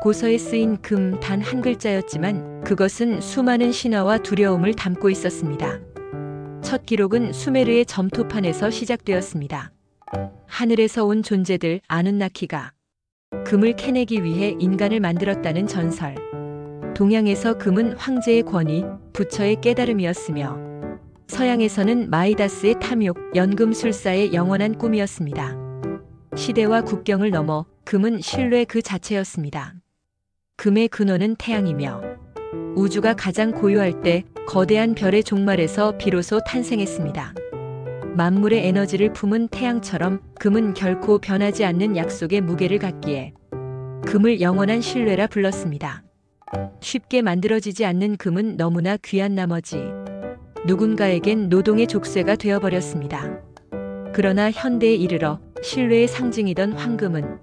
고서에 쓰인 금 단 한 글자였지만 그것은 수많은 신화와 두려움을 담고 있었습니다. 첫 기록은 수메르의 점토판에서 시작되었습니다. 하늘에서 온 존재들 아누나키가 금을 캐내기 위해 인간을 만들었다는 전설. 동양에서 금은 황제의 권위, 부처의 깨달음이었으며 서양에서는 마이다스의 탐욕, 연금술사의 영원한 꿈이었습니다. 시대와 국경을 넘어 금은 신뢰 그 자체였습니다. 금의 근원은 태양이며 우주가 가장 고요할 때 거대한 별의 종말에서 비로소 탄생했습니다. 만물의 에너지를 품은 태양처럼 금은 결코 변하지 않는 약속의 무게를 갖기에 금을 영원한 신뢰라 불렀습니다. 쉽게 만들어지지 않는 금은 너무나 귀한 나머지 누군가에겐 노동의 족쇄가 되어버렸습니다. 그러나 현대에 이르러 신뢰의 상징이던 황금은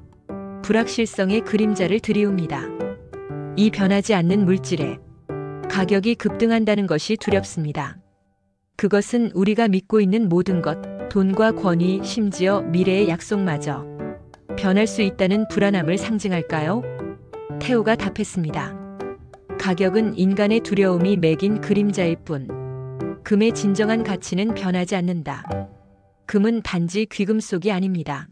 불확실성의 그림자를 드리웁니다. 이 변하지 않는 물질에 가격이 급등한다는 것이 두렵습니다. 그것은 우리가 믿고 있는 모든 것, 돈과 권위, 심지어 미래의 약속마저 변할 수 있다는 불안함을 상징할까요? 테오가 답했습니다. 가격은 인간의 두려움이 매긴 그림자일 뿐, 금의 진정한 가치는 변하지 않는다. 금은 단지 귀금속이 아닙니다.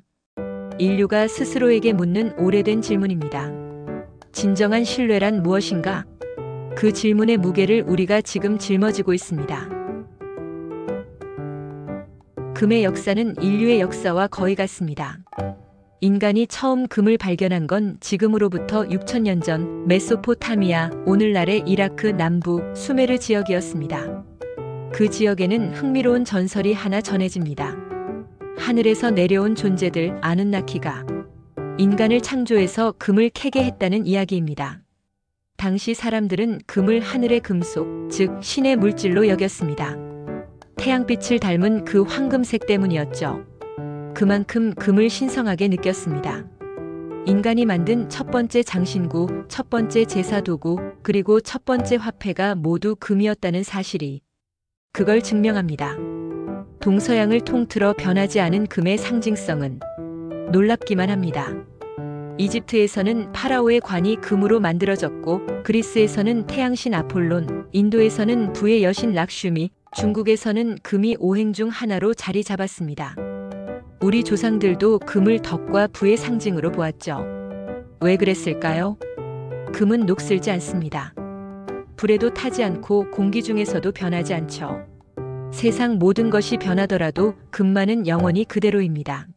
인류가 스스로에게 묻는 오래된 질문입니다. 진정한 신뢰란 무엇인가? 그 질문의 무게를 우리가 지금 짊어지고 있습니다. 금의 역사는 인류의 역사와 거의 같습니다. 인간이 처음 금을 발견한 건 지금으로부터 6천년 전 메소포타미아, 오늘날의 이라크 남부 수메르 지역이었습니다. 그 지역에는 흥미로운 전설이 하나 전해집니다. 하늘에서 내려온 존재들 아누나키가 인간을 창조해서 금을 캐게 했다는 이야기입니다. 당시 사람들은 금을 하늘의 금속, 즉 신의 물질로 여겼습니다. 태양빛을 닮은 그 황금색 때문이었죠. 그만큼 금을 신성하게 느꼈습니다. 인간이 만든 첫 번째 장신구, 첫 번째 제사도구, 그리고 첫 번째 화폐가 모두 금이었다는 사실이 그걸 증명합니다. 동서양을 통틀어 변하지 않은 금의 상징성은 놀랍기만 합니다. 이집트에서는 파라오의 관이 금으로 만들어졌고, 그리스에서는 태양신 아폴론, 인도에서는 부의 여신 락슈미, 중국에서는 금이 오행 중 하나로 자리 잡았습니다. 우리 조상들도 금을 덕과 부의 상징으로 보았죠. 왜 그랬을까요? 금은 녹슬지 않습니다. 불에도 타지 않고 공기 중에서도 변하지 않죠. 세상 모든 것이 변하더라도 금만은 영원히 그대로입니다.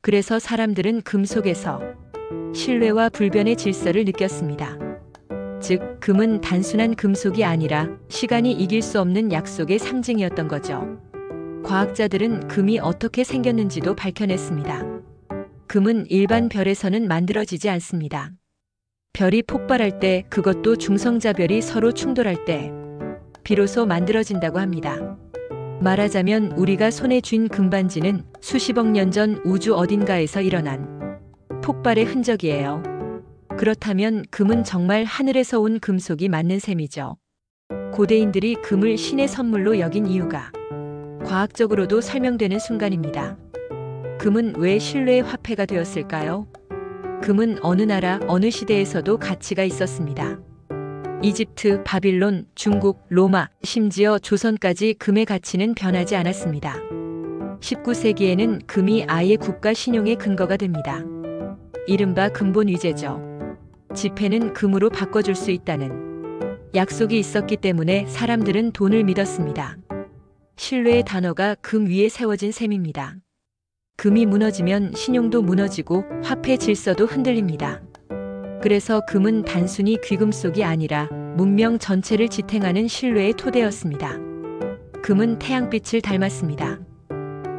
그래서 사람들은 금 속에서 신뢰와 불변의 질서를 느꼈습니다. 즉, 금은 단순한 금속이 아니라 시간이 이길 수 없는 약속의 상징이었던 거죠. 과학자들은 금이 어떻게 생겼는지도 밝혀냈습니다. 금은 일반 별에서는 만들어지지 않습니다. 별이 폭발할 때, 그것도 중성자별이 서로 충돌할 때 비로소 만들어진다고 합니다. 말하자면 우리가 손에 쥔 금반지는 수십억 년 전 우주 어딘가에서 일어난 폭발의 흔적이에요. 그렇다면 금은 정말 하늘에서 온 금속이 맞는 셈이죠. 고대인들이 금을 신의 선물로 여긴 이유가 과학적으로도 설명되는 순간입니다. 금은 왜 신뢰의 화폐가 되었을까요? 금은 어느 나라, 어느 시대에서도 가치가 있었습니다. 이집트, 바빌론, 중국, 로마, 심지어 조선까지 금의 가치는 변하지 않았습니다. 19세기에는 금이 아예 국가 신용의 근거가 됩니다. 이른바 근본 위제죠. 지폐는 금으로 바꿔줄 수 있다는 약속이 있었기 때문에 사람들은 돈을 믿었습니다. 신뢰의 단어가 금 위에 세워진 셈입니다. 금이 무너지면 신용도 무너지고 화폐 질서도 흔들립니다. 그래서 금은 단순히 귀금속이 아니라 문명 전체를 지탱하는 신뢰의 토대였습니다. 금은 태양빛을 닮았습니다.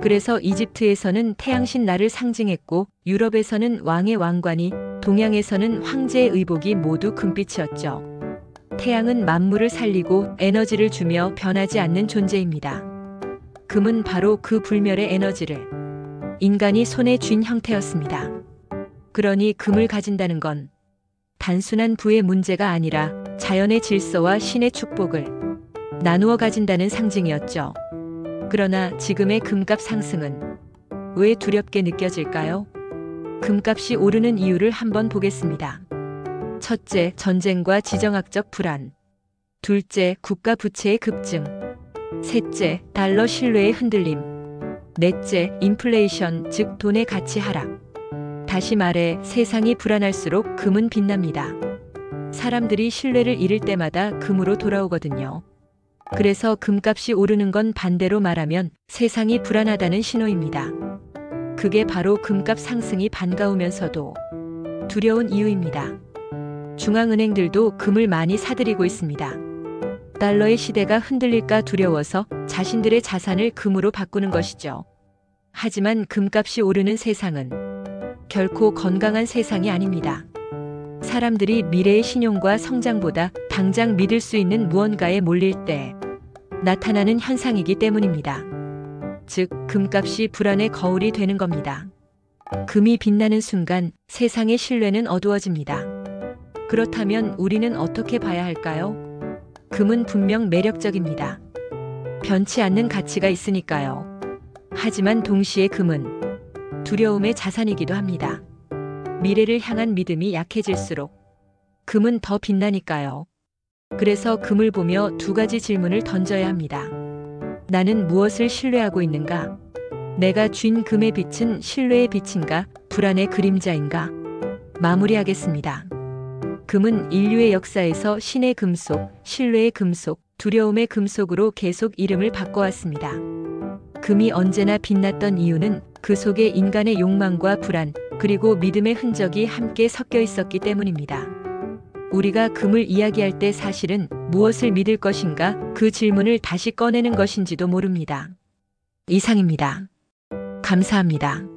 그래서 이집트에서는 태양신 라를 상징했고, 유럽에서는 왕의 왕관이, 동양에서는 황제의 의복이 모두 금빛이었죠. 태양은 만물을 살리고 에너지를 주며 변하지 않는 존재입니다. 금은 바로 그 불멸의 에너지를 인간이 손에 쥔 형태였습니다. 그러니 금을 가진다는 건 단순한 부의 문제가 아니라 자연의 질서와 신의 축복을 나누어 가진다는 상징이었죠. 그러나 지금의 금값 상승은 왜 두렵게 느껴질까요? 금값이 오르는 이유를 한번 보겠습니다. 첫째, 전쟁과 지정학적 불안. 둘째, 국가 부채의 급증. 셋째, 달러 신뢰의 흔들림. 넷째, 인플레이션, 즉 돈의 가치 하락. 다시 말해 세상이 불안할수록 금은 빛납니다. 사람들이 신뢰를 잃을 때마다 금으로 돌아오거든요. 그래서 금값이 오르는 건 반대로 말하면 세상이 불안하다는 신호입니다. 그게 바로 금값 상승이 반가우면서도 두려운 이유입니다. 중앙은행들도 금을 많이 사들이고 있습니다. 달러의 시대가 흔들릴까 두려워서 자신들의 자산을 금으로 바꾸는 것이죠. 하지만 금값이 오르는 세상은 결코 건강한 세상이 아닙니다. 사람들이 미래의 신용과 성장보다 당장 믿을 수 있는 무언가에 몰릴 때 나타나는 현상이기 때문입니다. 즉, 금값이 불안의 거울이 되는 겁니다. 금이 빛나는 순간 세상의 신뢰는 어두워집니다. 그렇다면 우리는 어떻게 봐야 할까요? 금은 분명 매력적입니다. 변치 않는 가치가 있으니까요. 하지만 동시에 금은 두려움의 자산이기도 합니다. 미래를 향한 믿음이 약해질수록 금은 더 빛나니까요. 그래서 금을 보며 두 가지 질문을 던져야 합니다. 나는 무엇을 신뢰하고 있는가? 내가 쥔 금의 빛은 신뢰의 빛인가? 불안의 그림자인가? 마무리하겠습니다. 금은 인류의 역사에서 신의 금속, 신뢰의 금속, 두려움의 금속으로 계속 이름을 바꿔왔습니다. 금이 언제나 빛났던 이유는 그 속에 인간의 욕망과 불안, 그리고 믿음의 흔적이 함께 섞여 있었기 때문입니다. 우리가 금을 이야기할 때 사실은 무엇을 믿을 것인가 그 질문을 다시 꺼내는 것인지도 모릅니다. 이상입니다. 감사합니다.